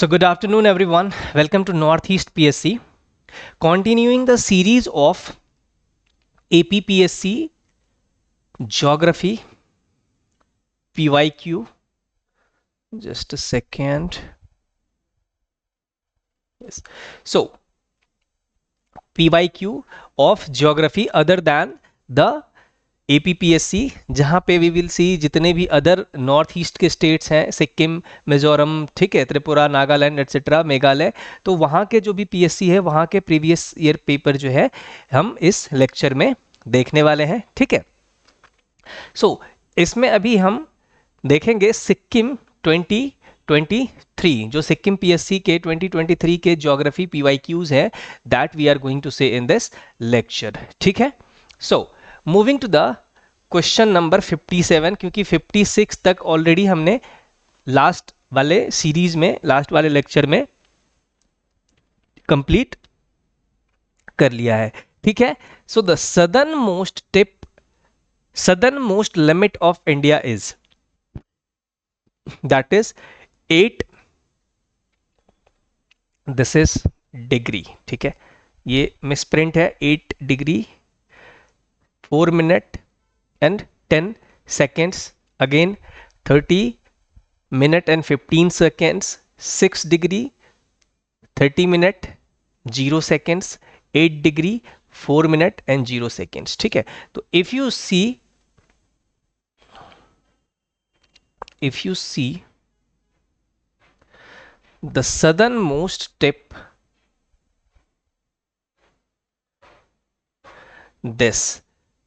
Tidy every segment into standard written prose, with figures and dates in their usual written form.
So, good afternoon, everyone. Welcome to Northeast PSC. Continuing the series of APPSC Geography PYQ. Just a second. Yes. So, PYQ of Geography other than the APPSC, जहाँ पे we will see जितने भी other north east के states हैं, सिक्किम, मिजोरम, ठीक है, Tripura, Nagaland etcetera, Meghalaya, तो वहाँ के जो भी पीएससी है वहाँ के प्रीवियस ईयर पेपर जो है हम इस लेक्चर में देखने वाले हैं, ठीक है। सो इसमें अभी हम देखेंगे सिक्किम 2023, जो सिक्किम पीएससी के 2023 के ज्योग्राफी पीवाईक्यूज है, that we are going to see in this lecture, ठीक है। So moving to the question number 57, क्योंकि 56 तक ऑलरेडी हमने लास्ट वाले सीरीज में, लास्ट वाले लेक्चर में कंप्लीट कर लिया है, ठीक है। So the southern most limit of India is, that is 8, this is degree, ठीक है, ये मिसप्रिंट है, 8 degree 4 minutes and 10 seconds, again 30 minutes and 15 seconds, 6 degree 30 minutes 0 seconds, 8 degree 4 minutes and 0 seconds, ठीक है। तो if you see the southernmost tip, this,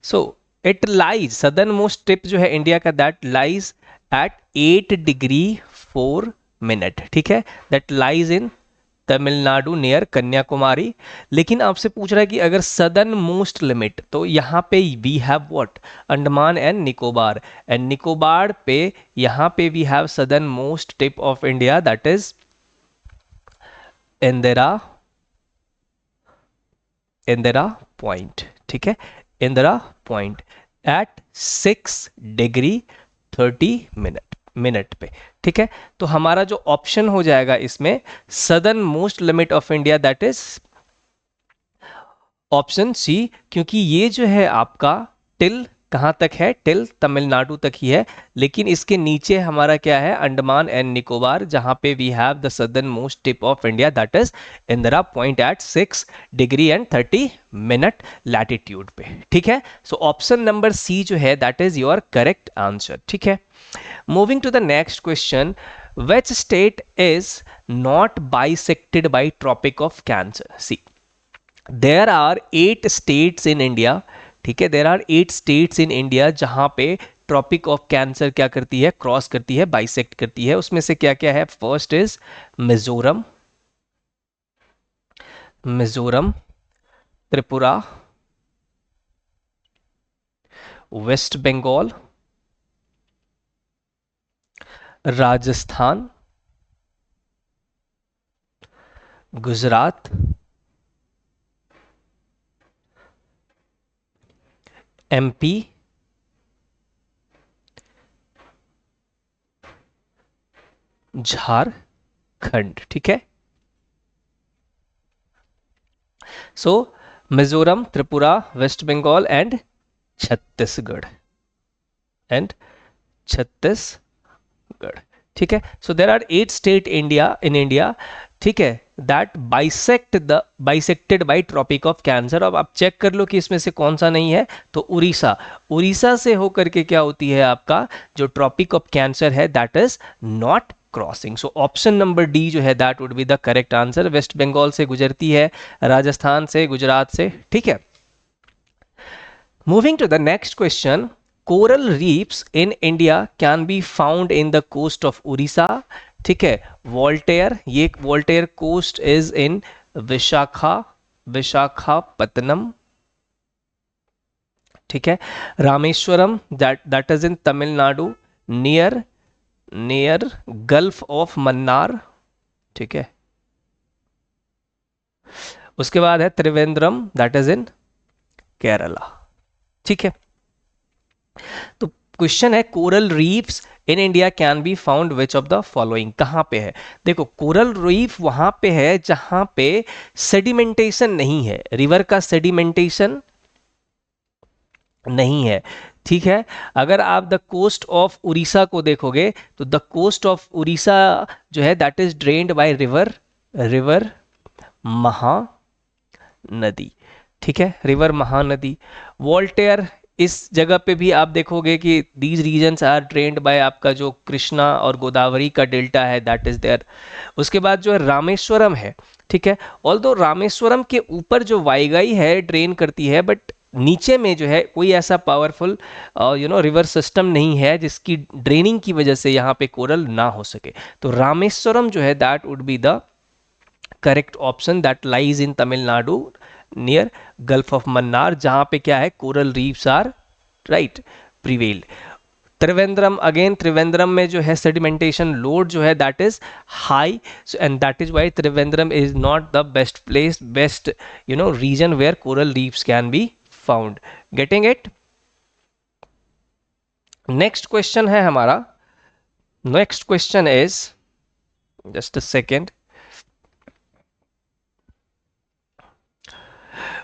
so it lies, southern most tip जो है India का, that lies at 8 degree 4 minute, ठीक है, that lies in Tamil Nadu near Kanyakumari. लेकिन आपसे पूछ रहा है कि अगर सदर्न मोस्ट लिमिट, तो यहाँ पे we have what, Andaman and Nicobar, and Nicobar पे यहाँ पे we have southern most tip of India, that is Indira point, ठीक है, Indira point at 6 degree 30 minute पे, ठीक है। तो हमारा जो ऑप्शन हो जाएगा इसमें southern most limit of India, that is option C, क्योंकि ये जो है आपका टिल कहां तक है, टिल तमिलनाडु तक ही है, लेकिन इसके नीचे हमारा क्या है, अंडमान एंड निकोबार, जहां पे we have the southern most tip of India, that is Indira point at 6 degree and 30 minute latitude पे, ठीक है। सो ऑप्शन नंबर सी जो है that is your correct answer, ठीक है। Moving to the next question, which state is not bisected by Tropic of Cancer? See, there are 8 states in India, ठीक है, there are 8 states in India जहां पे tropic of cancer क्या करती है, cross करती है, बाइसेक्ट करती है। उसमें से क्या क्या है, first is Mizoram, Tripura, West Bengal, Rajasthan, Gujarat, MP, Jharkhand, ठीक है। सो मिजोरम, त्रिपुरा, वेस्ट बंगाल एंड छत्तीसगढ़, ठीक है। So there are 8 state in India, ठीक है, that bisected by tropic of cancer. अब आप चेक कर लो कि इसमें से कौन सा नहीं है, तो उड़ीसा से होकर के क्या होती है, आपका जो ट्रॉपिक ऑफ कैंसर है that is not crossing. So option number D जो है that would be the correct answer. West Bengal से गुजरती है, राजस्थान से, गुजरात से, ठीक है। Moving to the next question, coral reefs in India can be found in the coast of Orissa, ठीक है। वोल्टेयर, ये Waltair coast is in Visakhapatnam, ठीक है। Rameswaram, that is in Tamil Nadu near gulf of Mannar, ठीक है। उसके बाद है त्रिवेंद्रम, दैट इज इन केरला, ठीक है। तो क्वेश्चन है coral reefs in India can be found which of the following, कहाँ पे है? देखो कोरल रीफ वहां पे है जहां पे सेडिमेंटेशन नहीं है, रिवर का सेडिमेंटेशन नहीं है, ठीक है। अगर आप द कोस्ट ऑफ उड़ीसा को देखोगे तो द कोस्ट ऑफ उड़ीसा जो है that is drained by river, river Mahanadi, ठीक है, रिवर महानदी। वॉल्टेयर इस जगह पे भी आप देखोगे कि these regions are drained by आपका जो कृष्णा और गोदावरी का डेल्टा है दैट इज देयर। उसके बाद जो है रामेश्वरम है, ठीक है, ऑल्दो रामेश्वरम के ऊपर जो वाईगाई है ड्रेन करती है, बट नीचे में जो है कोई ऐसा पावरफुल रिवर सिस्टम नहीं है जिसकी ड्रेनिंग की वजह से यहाँ पे कोरल ना हो सके। तो रामेश्वरम जो है that would be the correct option that lies in Tamil Nadu near gulf of Mannar, जहां पे क्या है coral reefs are right prevailed. Trivandrum, again Trivandrum में जो है सेडिमेंटेशन लोड जो है that is high, and that is why Trivandrum is not the best place, best region where coral reefs can be found. Getting it? Next question है हमारा, next question is, just a second,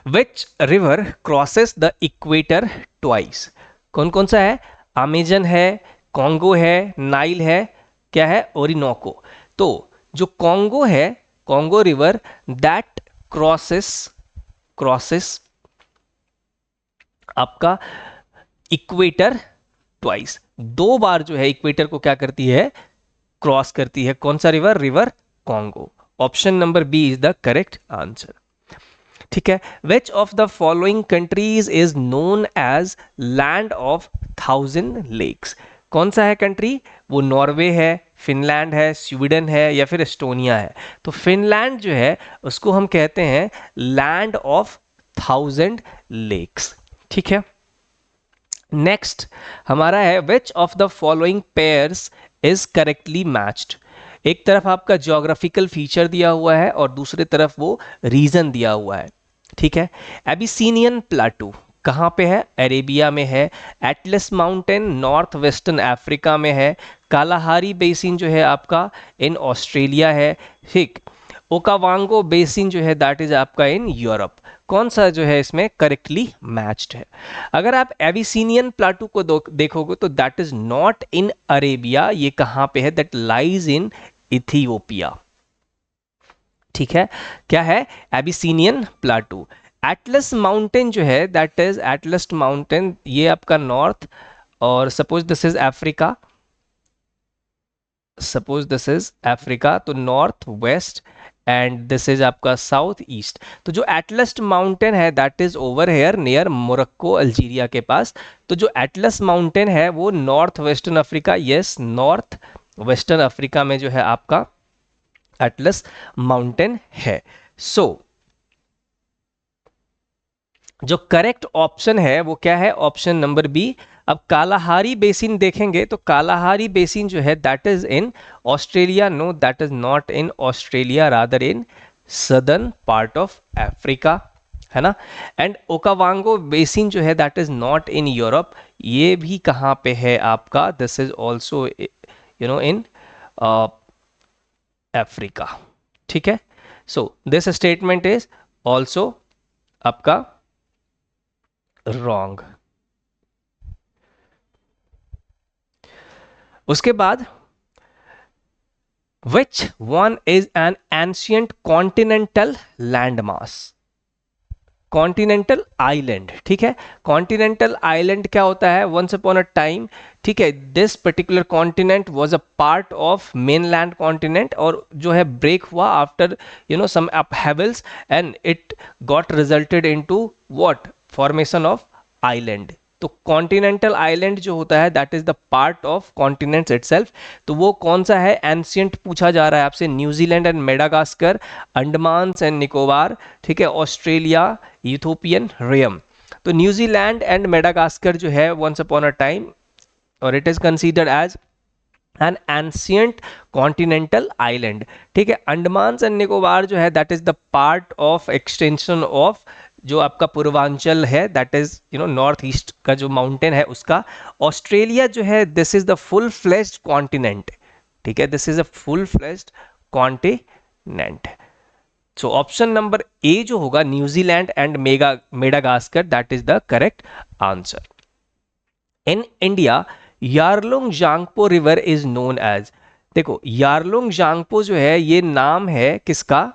which river crosses the equator twice? कौन कौन सा है? Amazon है, Congo है, Nile है, क्या है? ओरिनोको। तो जो कॉन्गो है, कॉन्गो रिवर दैट क्रॉसेस आपका इक्वेटर ट्वाइस, दो बार जो है इक्वेटर को क्या करती है? क्रॉस करती है। कौन सा river? River Congo. Option number B is the correct answer, ठीक है। Which of the following countries is known as land of 1000 lakes? कौन सा है कंट्री? वो नॉर्वे है, फिनलैंड है, स्वीडन है, या फिर एस्टोनिया है। तो फिनलैंड जो है उसको हम कहते हैं लैंड ऑफ 1000 लेक्स, ठीक है। नेक्स्ट हमारा है which of the following pairs is correctly matched? एक तरफ आपका ज्योग्राफिकल फीचर दिया हुआ है और दूसरी तरफ वो रीजन दिया हुआ है, ठीक है। एबिसीनियन प्लाटू कहाँ पे है? अरेबिया में है। Atlas mountain north western Africa में है। कालाहारी बेसिन जो है आपका इन ऑस्ट्रेलिया है, ठीक। ओकावांगो बेसिन जो है दैट इज आपका इन यूरोप। कौन सा जो है इसमें करेक्टली मैच्ड है? अगर आप एबिसीनियन प्लाटू को देखोगे तो that is not in Arabia, ये कहाँ पे है? दैट लाइज इन इथियोपिया, ठीक है। क्या है? एबिसीनियन प्लाटू। एटलस माउंटेन जो है दैट इज एटलस माउंटेन, ये आपका नॉर्थ, और suppose this is Africa, suppose this is Africa, तो north west and this is आपका साउथ ईस्ट। तो जो एटलस माउंटेन है that is over here near Morocco Algeria के पास। तो जो एटलस माउंटेन है वो north western Africa, yes north western Africa में जो है आपका एटलस माउंटेन है। सो जो करेक्ट ऑप्शन है वो क्या है? Option number B. अब कालाहारी बेसिन देखेंगे तो कालाहारी बेसिन जो है that is in Australia, no that is not in Australia, rather in southern part of Africa, है ना। एंड ओकावांगो बेसिन जो है that is not in Europe, ये भी कहाँ पे है आपका? This is also in Africa, ठीक है। So this statement is also आपका रॉन्ग। उसके बाद which one is N ancient continental landmass? Continental island, ठीक है। कॉन्टिनेंटल आइलैंड क्या होता है? वंस अपॉन अ टाइम, ठीक है, this particular continent was a part of mainland continent, और जो है ब्रेक हुआ after some upheavals and it got resulted into what? Formation of island. तो कॉन्टिनेंटल आइलैंड जो होता है that is the part of continent itself. तो वो कौन सा है? एंशियंट पूछा जा रहा है आपसे। New Zealand and Madagascar, Andaman and Nicobar, ठीक है, ऑस्ट्रेलिया, यूथोपियन रियम। तो न्यूजीलैंड एंड मेडागास्कर जो है वंस अपॉन अ टाइम, और it is considered as an ancient continental island, ठीक है। अंडमान एंड निकोबार जो है that is the part of extension of जो आपका पूर्वांचल है, दैट इज नॉर्थ ईस्ट का जो माउंटेन है उसका। ऑस्ट्रेलिया जो है, this is the full fledged continent, ठीक है, this is a full fledged continent. So option number A जो होगा, New Zealand and Madagascar, that is the correct answer. In India Yarlung Zangpo river is known as, देखो Yarlung Zangpo जो है ये नाम है किसका,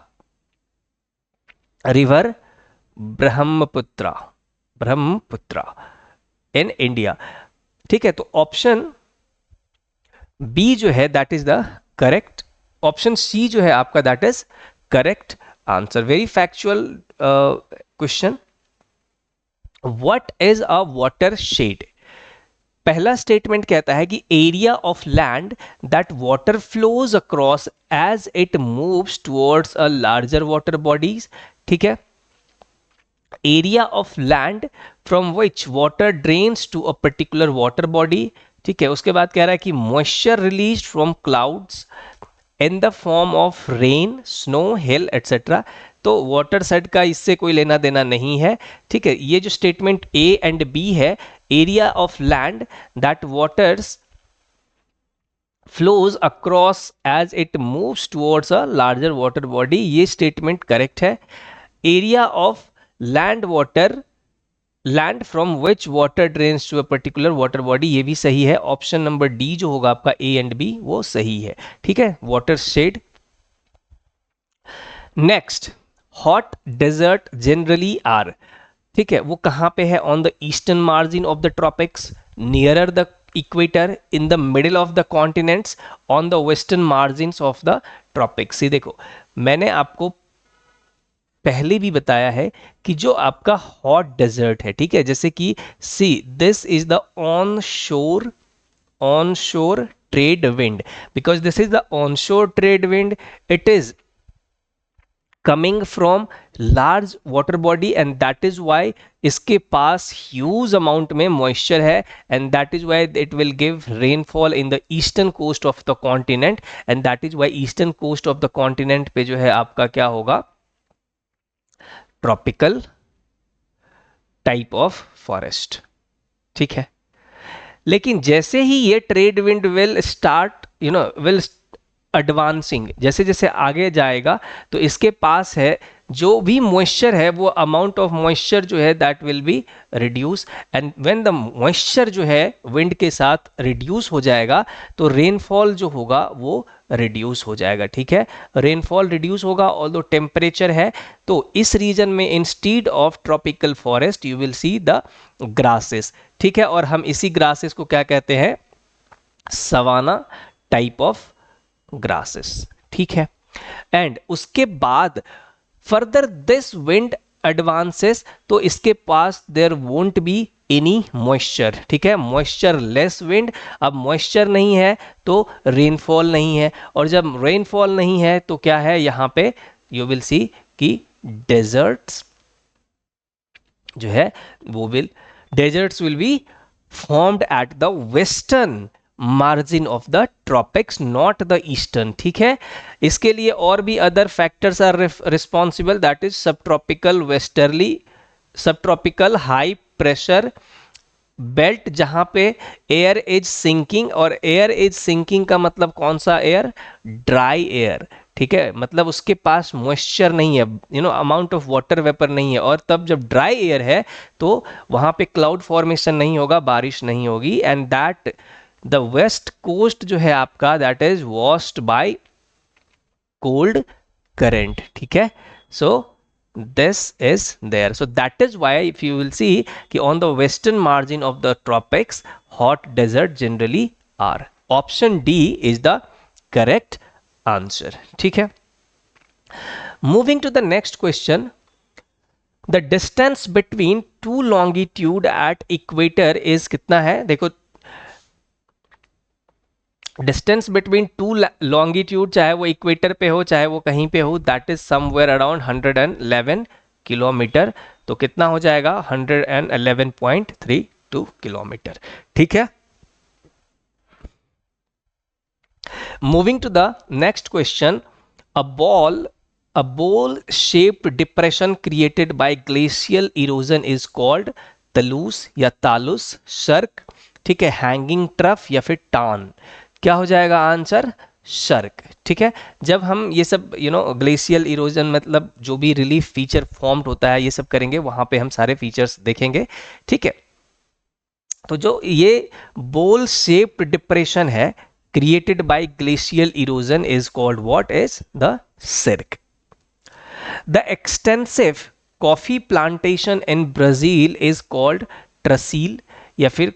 river Brahmaputra, Brahmaputra in India, ठीक है। तो ऑप्शन बी जो है that is the correct, option C जो है आपका that is correct answer. Very factual question. What is a water shed, पहला स्टेटमेंट कहता है कि area of land that water flows across as it moves towards a larger water bodies, ठीक है। Area of land from which water drains to a particular water body, ठीक है। उसके बाद कह रहा है कि moisture release from clouds in the form of rain, snow, hail etcetera. तो वाटर सेट का इससे कोई लेना देना नहीं है, ठीक है। ये जो स्टेटमेंट ए एंड बी है, area of land that waters flows across as it moves towards a larger water body, ये स्टेटमेंट करेक्ट है। Area of land water, land from which water drains to a particular water body, ये भी सही है। Option number D जो होगा आपका A and B वो सही है, ठीक है, water shed. Next, hot desert generally are, ठीक है, वो कहां पे है, on the eastern margin of the tropics, nearer the equator, in the middle of the continents, on the western margin of the tropics. ये देखो मैंने आपको पहले भी बताया है कि जो आपका हॉट डेजर्ट है, ठीक है, जैसे कि see this is the on शोर trade wind, because this is the on शोर trade wind, it is coming from large water body and that is why इसके पास huge amount में moisture है and that is why it will give rainfall in the eastern coast of the continent and that is why eastern coast of the continent पे जो है आपका क्या होगा, tropical type of forest, ठीक है। लेकिन जैसे ही ये trade wind will start will advancing, जैसे जैसे आगे जाएगा तो इसके पास है जो भी मॉइस्चर है, वो अमाउंट ऑफ मॉइस्चर जो है that will be reduce and when the moisture जो है विंड के साथ रिड्यूस हो जाएगा तो रेनफॉल जो होगा वो रिड्यूस हो जाएगा, ठीक है। रेनफॉल रिड्यूस होगा ऑल्दो टेम्परेचर है, तो इस रीजन में instead of tropical forest you will see the grasses, ठीक है। और हम इसी ग्रासेस को क्या कहते हैं, सवाना टाइप ऑफ ग्रासेस, ठीक है। एंड उसके बाद फर्दर दिस विंड एडवांसेस, तो इसके पास there won't be any moisture, ठीक है, मॉइस्चर लेस विंड। अब मॉइस्चर नहीं है तो रेनफॉल नहीं है, और जब रेनफॉल नहीं है तो क्या है यहाँ पे, यू विल सी कि डेजर्ट्स जो है वो deserts will be formed at the western margin of the tropics, not the eastern, ठीक है। इसके लिए और भी other factors are responsible, that is sub tropical westerly, sub tropical high pressure belt, जहां पे एयर इज सिंकिंग, और air is sinking का मतलब कौन सा एयर, ड्राई एयर, ठीक है, मतलब उसके पास मॉइस्चर नहीं है, अमाउंट ऑफ वाटर वेपर नहीं है, और तब जब ड्राई एयर है तो वहां पे क्लाउड फॉर्मेशन नहीं होगा, बारिश नहीं होगी, and that the west coast जो है आपका that is washed by cold current, ठीक है। सो this is there, so that is why if you will see कि on the western margin of the tropics hot desert generally are, option D is the correct answer, ठीक है। moving to the next question, the distance between two longitude at equator is कितना है, देखो distance between two longitude, चाहे वो equator पे हो चाहे वो कहीं पे हो, that is somewhere around 111 kilometer, तो कितना हो जाएगा 111.32 किलोमीटर, ठीक है। Moving to the next question, a bowl A bowl shaped depression created by glacial erosion is called तलूस या तालुस, शर्क, ठीक है, हैंगिंग ट्रफ या फिर टान। क्या हो जाएगा आंसर? शर्क। ठीक है, जब हम ये सब ग्लेशियल इरोजन मतलब जो भी रिलीफ फीचर फॉर्म्ड होता है ये सब करेंगे, वहां पे हम सारे फीचर्स देखेंगे। ठीक है, तो जो ये बोल शेप्ड डिप्रेशन है created by glacial erosion is called what? Is the cirque. The extensive coffee plantation in Brazil is called ट्रसील या फिर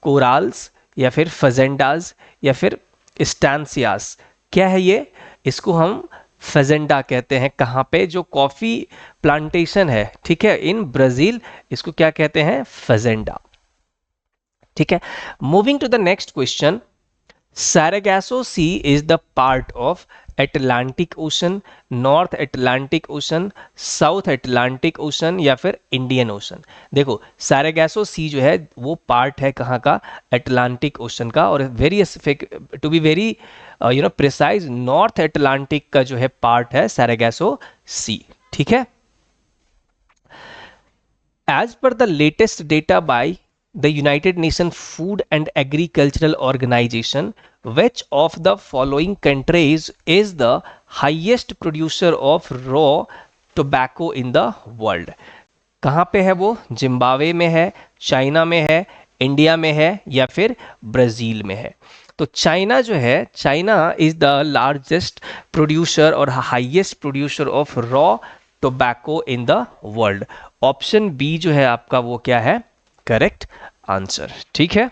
कोराल्स या फिर फजेंडाज या फिर स्टैंसियास। क्या है ये? इसको हम फजेंडा कहते हैं। कहाँ पे? जो कॉफी प्लांटेशन है, ठीक है, इन ब्राजील, इसको क्या कहते हैं? फजेंडा। ठीक है, moving to the next question. Sargasso Sea is the part of Atlantic Ocean, North Atlantic Ocean, South Atlantic Ocean या फिर Indian Ocean। देखो Sargasso Sea जो है वो पार्ट है कहाँ का? Atlantic Ocean का, और very to be very precise north Atlantic का जो है पार्ट है Sargasso Sea। ठीक है, as per the latest data by the United Nations Food and Agricultural Organization, which of the following countries is the highest producer of raw tobacco in the world? कहाँ पे है वो? Zimbabwe में है, China में है, इंडिया में है या फिर ब्राजील में है? तो चाइना जो है, China is the largest producer और highest producer of raw tobacco in the world. Option B जो है आपका वो क्या है? Correct answer. ठीक है,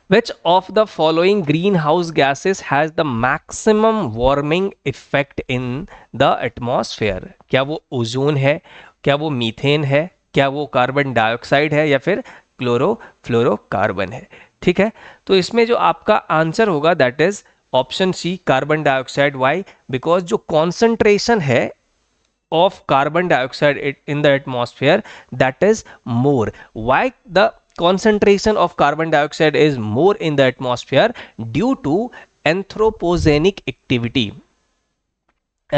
which of the following greenhouse gases has the maximum warming effect in the atmosphere? क्या वो ओजोन है, क्या वो मीथेन है, क्या वो कार्बन डाइऑक्साइड है या फिर क्लोरोफ्लोरोकार्बन है? ठीक है, तो इसमें जो आपका आंसर होगा that is option C, carbon dioxide. Why? Because जो कॉन्सेंट्रेशन है of carbon dioxide in the atmosphere that is more. Why the concentration of carbon dioxide is more in the atmosphere? Due to anthropogenic activity.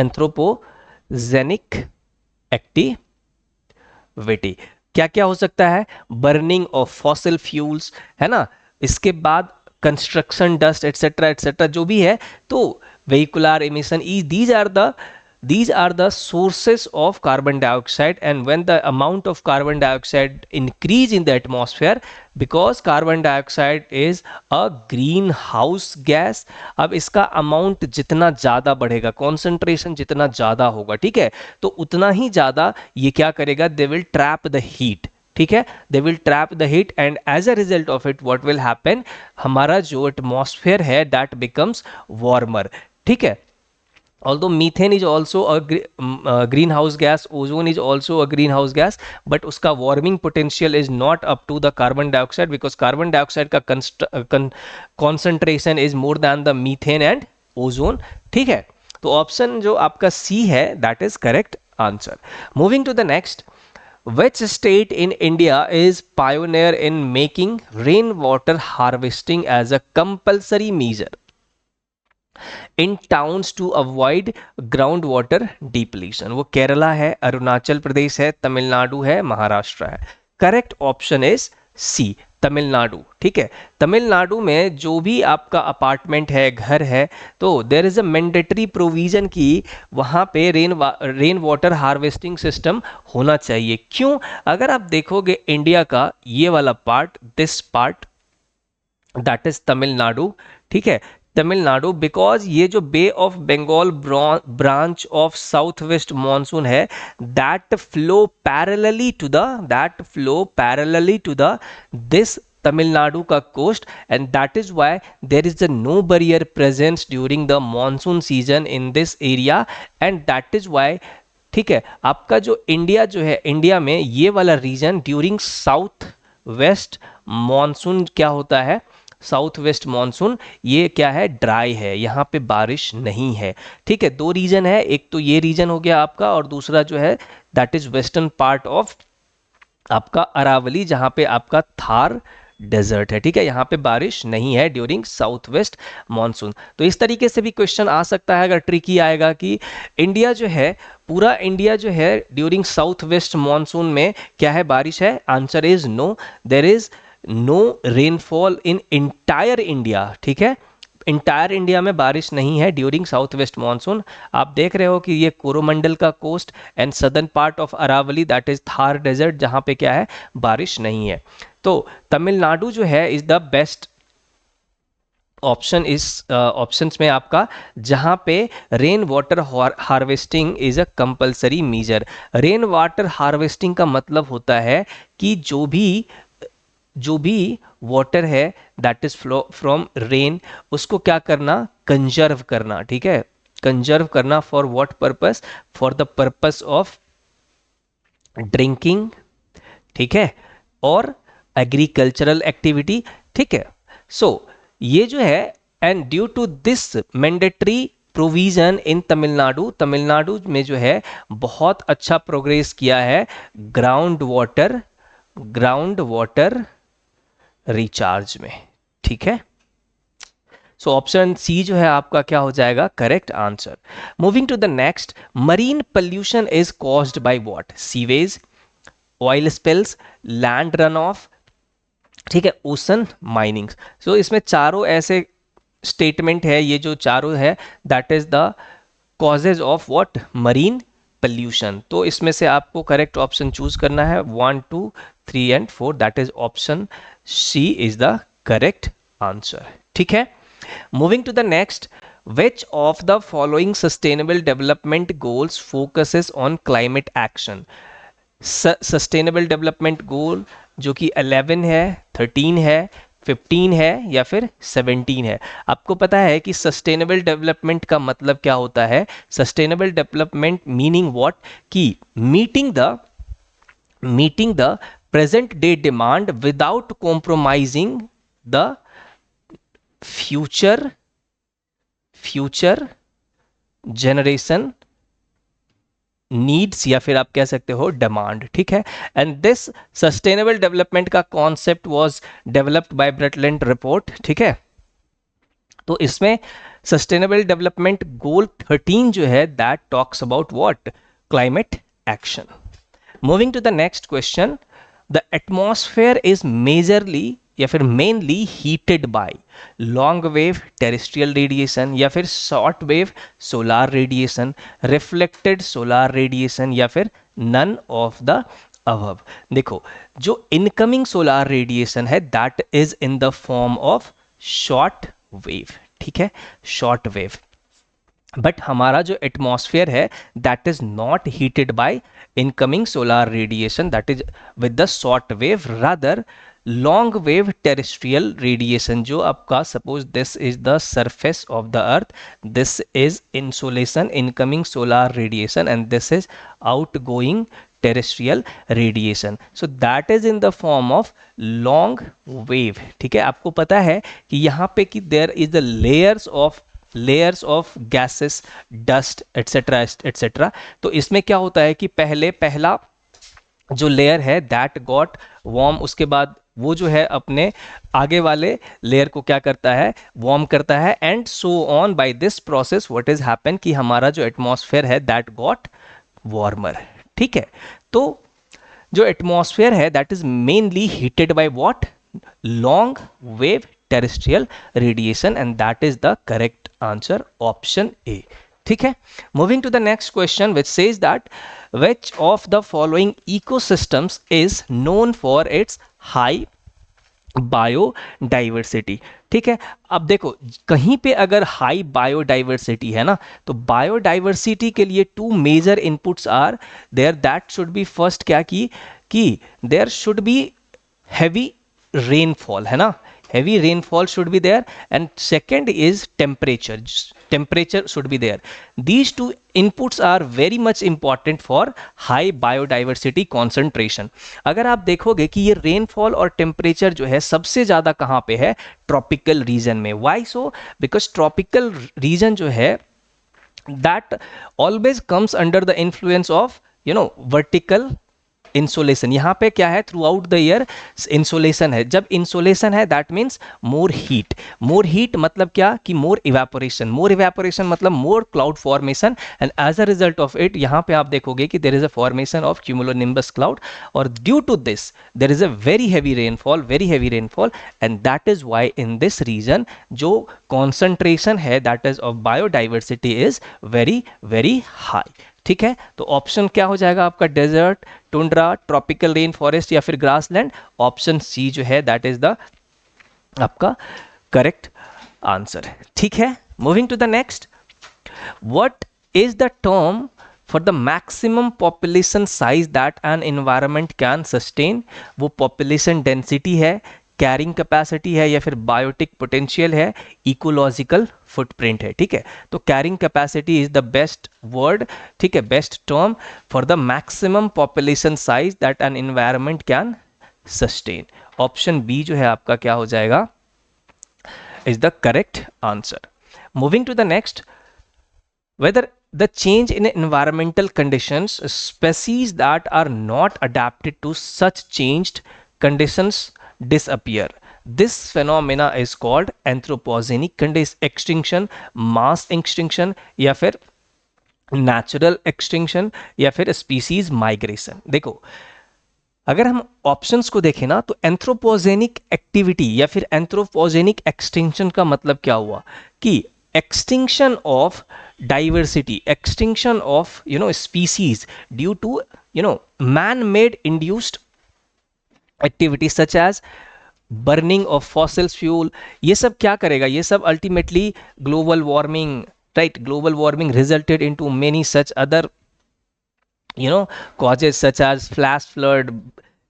Anthropogenic activity क्या क्या हो सकता है? Burning of fossil fuels, है ना, इसके बाद कंस्ट्रक्शन डस्ट एटसेट्रा एटसेट्रा जो भी है, तो vehicular emission, these are the sources of carbon dioxide, and when the amount of carbon dioxide increase in the atmosphere, because carbon dioxide is a greenhouse gas, अब इसका amount जितना ज़्यादा बढ़ेगा, concentration जितना ज़्यादा होगा, ठीक है, तो उतना ही ज़्यादा ये क्या करेगा? They will trap the heat. ठीक है, they will trap the heat and as a result of it what will happen? हमारा जो एटमॉस्फेयर है दैट बिकम्स वार्मर। ठीक है, although methane is also a greenhouse gas, ozone is also a greenhouse gas, but उसका warming potential is not up to the carbon dioxide, because carbon dioxide का concentration is more than the methane and ozone। ठीक है, तो option जो आपका सी है that is correct answer। moving to the next, which state in India is pioneer in making rainwater harvesting as a compulsory measure in towns to avoid ground water depletion? वो केरला है, अरुणाचल प्रदेश है, तमिलनाडु है, महाराष्ट्र है। Correct option is C, Tamil Nadu. ठीक है, तमिलनाडु में जो भी आपका अपार्टमेंट है, घर है, तो देर इज अ मैंडेटरी प्रोविजन की वहां पे रेन वाटर हार्वेस्टिंग सिस्टम होना चाहिए। क्यों? अगर आप देखोगे इंडिया का ये वाला part, this part that is Tamil Nadu. ठीक है, तमिलनाडु, बिकॉज ये जो bay of Bengal branch of south west monsoon है that flow parallelly to the this Tamil Nadu का coast, and that is why there is a no barrier presence during the monsoon season in this area, and that is why, ठीक है, आपका जो India जो है, India में ये वाला reason during south west monsoon क्या होता है? साउथ वेस्ट मानसून ये क्या है? ड्राई है, यहाँ पे बारिश नहीं है। ठीक है, दो रीजन है, एक तो ये रीजन हो गया आपका, और दूसरा जो है that is western part of आपका अरावली, जहाँ पे आपका थार डेजर्ट है, ठीक है, यहाँ पे बारिश नहीं है ड्यूरिंग साउथ वेस्ट मानसून। तो इस तरीके से भी क्वेश्चन आ सकता है, अगर ट्रिकी आएगा कि इंडिया जो है, पूरा इंडिया जो है ड्यूरिंग साउथ वेस्ट मानसून में क्या है, बारिश है। Answer is no, there is no rainfall in entire India, ठीक है, इंटायर इंडिया में बारिश नहीं है ड्यूरिंग साउथ वेस्ट मानसून। आप देख रहे हो कि ये कोरोमंडल का coast and southern part of Aravalli, that is Thar desert, जहां पे क्या है, बारिश नहीं है। तो तमिलनाडु जो है इज द बेस्ट ऑप्शन इस ऑप्शंस में आपका, जहां पे rain water harvesting is a compulsory measure. Rain water harvesting का मतलब होता है कि जो भी वाटर है that is flow from rain, उसको क्या करना, कंजर्व करना, ठीक है, कंजर्व करना for what purpose, for the purpose of drinking, ठीक है, और एग्रीकल्चरल एक्टिविटी, ठीक है। सो ये जो है, and due to this mandatory provision in Tamil Nadu, Tamil Nadu में जो है बहुत अच्छा प्रोग्रेस किया है ग्राउंड वाटर रिचार्ज में, ठीक है। सो ऑप्शन सी जो है आपका क्या हो जाएगा, correct answer. Moving to the next, marine pollution is caused by what, sewage, oil spills, land run off, ठीक है, ओशन माइनिंग। सो इसमें चारों ऐसे स्टेटमेंट है, ये जो चारों है that is the causes of what, marine pollution. तो इसमें से आपको करेक्ट ऑप्शन चूज करना है, 1 2 3 and 4, that is option C is the correct answer, ठीक है। Moving to the next, which of the following sustainable development goals focuses on climate action? Sustainable development goal जो कि 11 है, 13 है, 15 है या फिर 17 है। आपको पता है कि सस्टेनेबल डेवलपमेंट का मतलब क्या होता है, सस्टेनेबल डेवलपमेंट मीनिंग व्हाट, कि meeting the present day demand without compromising the future generation needs, या फिर आप कह सकते हो डिमांड, ठीक है। एंड दिस सस्टेनेबल डेवलपमेंट का concept was developed by Brundtland report, ठीक है। तो इसमें सस्टेनेबल डेवलपमेंट गोल 13 जो है that talks about what, climate action. Moving to the next question, the atmosphere is majorly या फिर mainly heated by long wave terrestrial radiation, या फिर short wave solar radiation, reflected solar radiation, या फिर none of the above. देखो, जो incoming solar radiation है that is in the form of short wave, ठीक है, शॉर्ट वेव। बट हमारा जो एटमॉस्फेयर है that is not heated bye incoming solar radiation, that is with the short wave, rather long wave terrestrial radiation, जो आपका suppose this is the surface of the earth, this is insolation incoming solar radiation and this is outgoing terrestrial radiation, so that is in the form of long wave, ठीक है। आपको पता है कि यहाँ पे कि there is the layers of gases, dust etc etc। तो इसमें क्या होता है कि पहला जो लेयर है दैट गॉट वार्म, उसके बाद वो जो है अपने आगे वाले लेयर को क्या करता है, वार्म करता है, and so on by this process what is happen कि हमारा जो एटमॉस्फेयर है दैट गॉट वार्मर, ठीक है। तो जो एटमॉस्फेयर है that is mainly heated by what, long wave terrestrial radiation, and that is the correct answer, option A, ठीक है। Moving to the next question which says that which of the following ecosystems is known for its high biodiversity, ठीक है। अब देखो, कहीं पे अगर high biodiversity है ना, तो बायोडाइवर्सिटी के लिए 2 major inputs are there, that should be first क्या कि there should be heavy rainfall, है ना, heavy rainfall should be there, and second is temperature should be there. These two inputs are very much important for high biodiversity concentration. अगर आप देखोगे कि ये rainfall और टेम्परेचर जो है सबसे ज़्यादा कहाँ पे है, ट्रॉपिकल रीजन में। Why so, because tropical region जो है that always comes under the influence of vertical insolation, यहाँ पे क्या है, throughout the year insolation है। जब इंसोलेशन है that means more heat. More heat मतलब क्या कि मोर इवेपोरेशन। मोर इवेपोरेशन मतलब more cloud formation, and as a result of it यहाँ पे आप देखोगे कि there is a formation of cumulonimbus cloud, और due to this there is a very heavy rainfall, very heavy rainfall, and that is Y in this region जो concentration है that is of biodiversity is very very high. ठीक है, तो ऑप्शन क्या हो जाएगा आपका, desert, tundra, tropical rain forest या फिर ग्रासलैंड। ऑप्शन सी जो है दैट इज द आपका करेक्ट आंसर है। ठीक है, moving to the next, what is the term for the maximum population size that an environment can sustain. वो population density है, कैरिंग कैपेसिटी है, या फिर बायोटिक पोटेंशियल है, इकोलॉजिकल फुटप्रिंट है। ठीक है, तो carrying capacity is the best word, ठीक है, best term for the maximum population size that an environment can sustain. Option B जो है आपका क्या हो जाएगा, is the correct answer. Moving to the next, whether the change in environmental conditions, species that are not adapted to such changed conditions disappear. This phenomena is called anthropogenic extinction, mass extinction, या फिर natural extinction, या फिर species migration। देखो, अगर हम options को देखें ना तो एंथ्रोपोजेनिक एक्टिविटी या फिर एंथ्रोपोजेनिक एक्सटिंक्शन का मतलब क्या हुआ कि extinction of diversity, extinction of species due to man made induced activity such as burning of fossils fuel. ये सब क्या करेगा, ये सब ultimately global warming, right, global warming resulted into many such other causes such as flash flood,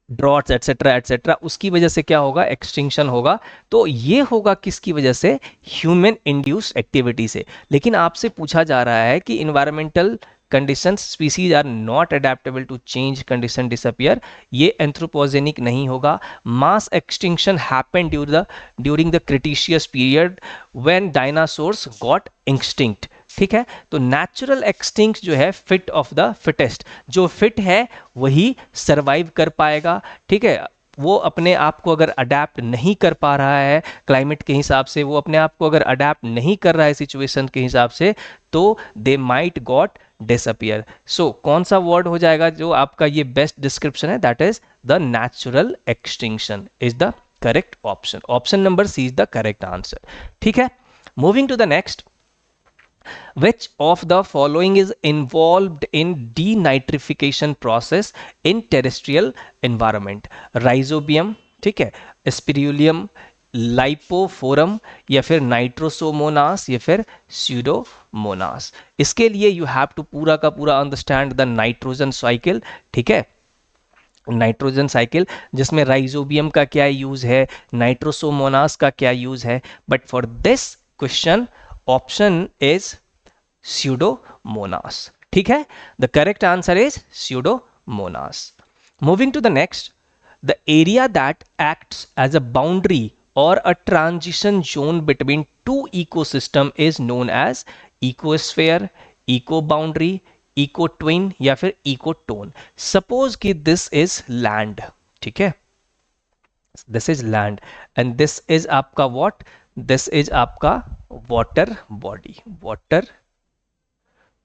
droughts etcetera etcetera, उसकी वजह से क्या होगा, एक्सटिंक्शन होगा। तो ये होगा किसकी वजह से, ह्यूमन इंड्यूस्ड एक्टिविटी से। लेकिन आपसे पूछा जा रहा है कि environmental conditions, species are not adaptable to change condition disappear, ये एंथ्रोपोजेनिक नहीं होगा। Mass extinction happened during the cretaceous period when dinosaurs got extinct. ठीक है, तो नेचुरल एक्सटिंक्ट जो है फिट ऑफ द फिटेस्ट, जो फिट है वही सरवाइव कर पाएगा। ठीक है, वो अपने आप को अगर अडेप्ट नहीं कर पा रहा है क्लाइमेट के हिसाब से, वो अपने आप को अगर अडेप्ट नहीं कर रहा है सिचुएशन के हिसाब से, तो they might got disappear. So कौन सा वर्ड हो जाएगा जो आपका ये बेस्ट डिस्क्रिप्शन है, that is the natural extinction is the correct option. Option number C is the correct answer. ठीक है, moving to the next, which of the following is involved in denitrification process in terrestrial environment? Rhizobium, ठीक है, स्पिरुलियम, लाइपोफोरम, या फिर Nitrosomonas, या फिर Pseudomonas. इसके लिए यू हैव टू पूरा का पूरा अंडरस्टैंड द नाइट्रोजन साइकिल। ठीक है, नाइट्रोजन साइकिल जिसमें राइजोबियम का क्या यूज है, नाइट्रोसोमोनास का क्या यूज है, but for this question option is pseudomonas. ठीक है, the correct answer is pseudomonas. Moving to the next, the area that acts as a boundary or a transition zone between two ecosystem is known as ecosphere, eco boundary, eco twin, या फिर ecotone. Suppose कि this is land, ठीक है, this is land and this is आपका what, this is आपका water body, water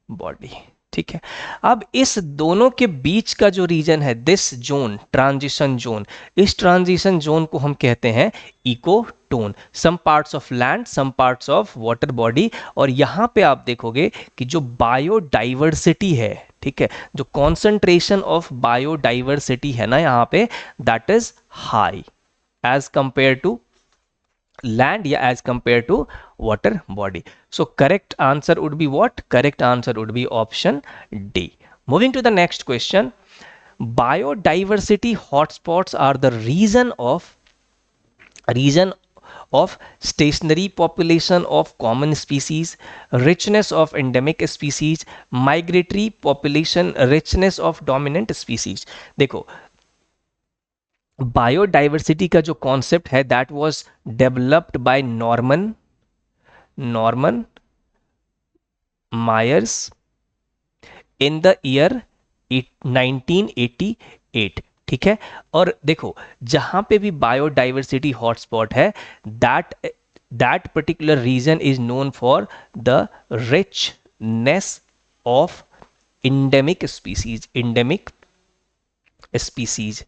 body. ठीक है, अब इस दोनों के बीच का जो रीजन है, दिस जोन, ट्रांजिशन जोन, इस ट्रांजिशन जोन को हम कहते हैं ecotone. Some parts of land, some parts of water body. और यहां पे आप देखोगे कि जो बायोडाइवर्सिटी है, ठीक है, जो कॉन्सेंट्रेशन ऑफ बायोडाइवर्सिटी है ना यहाँ पे, that is high as compare to land, yeah, as compared to water body. So correct answer would be what? Correct answer would be option D. Moving to the next question, biodiversity hotspots are the region of stationary population of common species, richness of endemic species, migratory population, richness of dominant species. देखो, biodiversity का जो concept है that was developed by Norman Myers in the year 1980 8। ठीक है, और देखो जहां पे भी बायोडाइवर्सिटी हॉटस्पॉट है, that that particular region is known for the richness of endemic species, endemic species.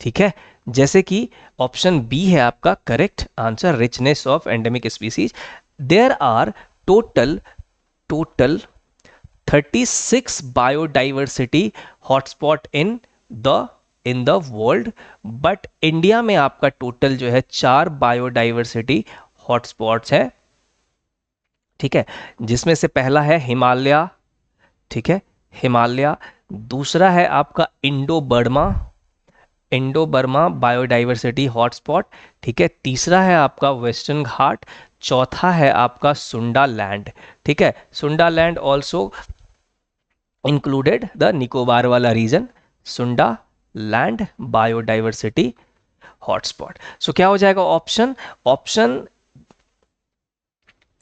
ठीक है, जैसे कि ऑप्शन बी है आपका correct answer, richness of endemic species. There are total total 36 biodiversity hotspot in the world, but India में आपका total जो है 4 बायोडाइवर्सिटी हॉटस्पॉट्स है। ठीक है, जिसमें से पहला है हिमालय, ठीक है, हिमालय। दूसरा है आपका Indo Burma, Indo Burma biodiversity hotspot. ठीक है, तीसरा है आपका वेस्टर्न घाट। चौथा है आपका सुंडा लैंड। ठीक है, सुंडा land also included the Nicobar वाला रीजन, सुंडा लैंड बायोडाइवर्सिटी हॉटस्पॉट। सो क्या हो जाएगा option, option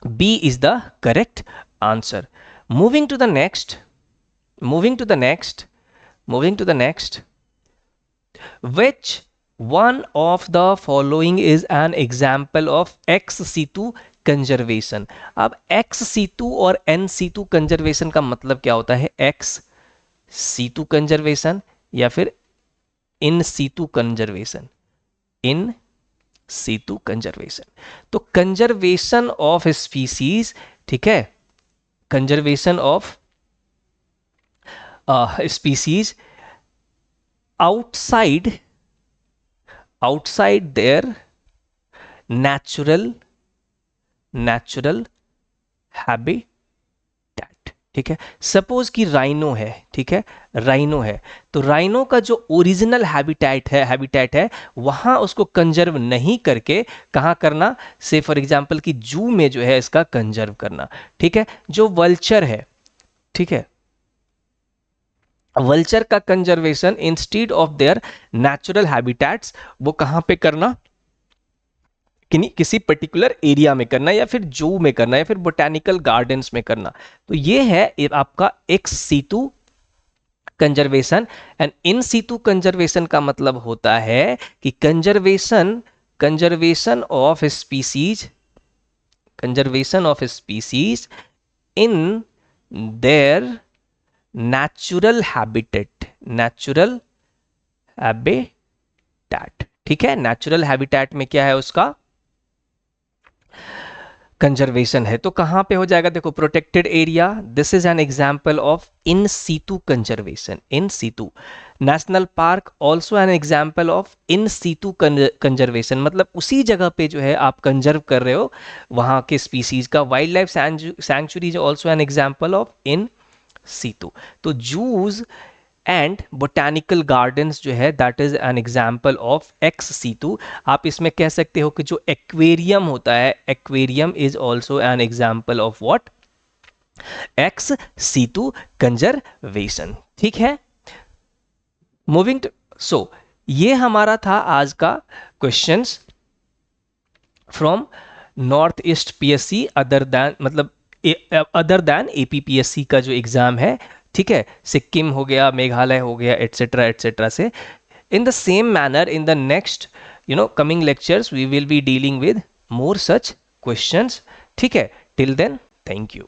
B is the correct answer. Moving to the next, moving to the next, moving to the next, which one of the following is an example of ex situ conservation? अब ex situ और in situ conservation का मतलब क्या होता है? ex situ conservation या फिर in situ conservation, in situ conservation। तो कंजर्वेशन ऑफ स्पीसीज, ठीक है, conservation of species outside their natural habitat। ठीक है, सपोज कि राइनो है, ठीक है, राइनो है, तो राइनो का जो ओरिजिनल हैबिटेट है वहां उसको कंजर्व नहीं करके कहां करना, से फॉर एग्जांपल कि जू में जो है इसका कंजर्व करना। ठीक है, जो वल्चर है, ठीक है, वल्चर का conservation instead of their natural habitats, वो कहां पे करना, किसी पर्टिकुलर एरिया में करना, या फिर जू में करना, या फिर बोटेनिकल गार्डन्स में करना। तो ये है आपका ex situ conservation. And in situ conservation का मतलब होता है कि conservation of species, conservation of species in their natural habitat, natural habitat. ठीक है, नेचुरल हैबिटेट में क्या है उसका कंजर्वेशन है। तो कहां पे हो जाएगा, देखो protected area, this is an example of in situ conservation, in situ. National park also an example of in situ conservation, मतलब उसी जगह पे जो है आप कंजर्व कर रहे हो वहां के स्पीसीज का। Wildlife sanctuary is also an example of in situ. तो जूज एंड बोटेनिकल गार्डन्स जो है that is an example of ex situ. आप इसमें कह सकते हो कि जो एक्वेरियम होता है, aquarium is also an example of what, ex situ conservation. ठीक है, मूविंग टू, सो ये हमारा था आज का questions from north east PSC, other than मतलब अदर दैन एपीपीएससी का जो एग्जाम है। ठीक है, सिक्किम हो गया, मेघालय हो गया, एटसेट्रा एटसेट्रा से। In the same manner in the next coming lectures we will be dealing with more such questions. ठीक है, टिल देन थैंक यू।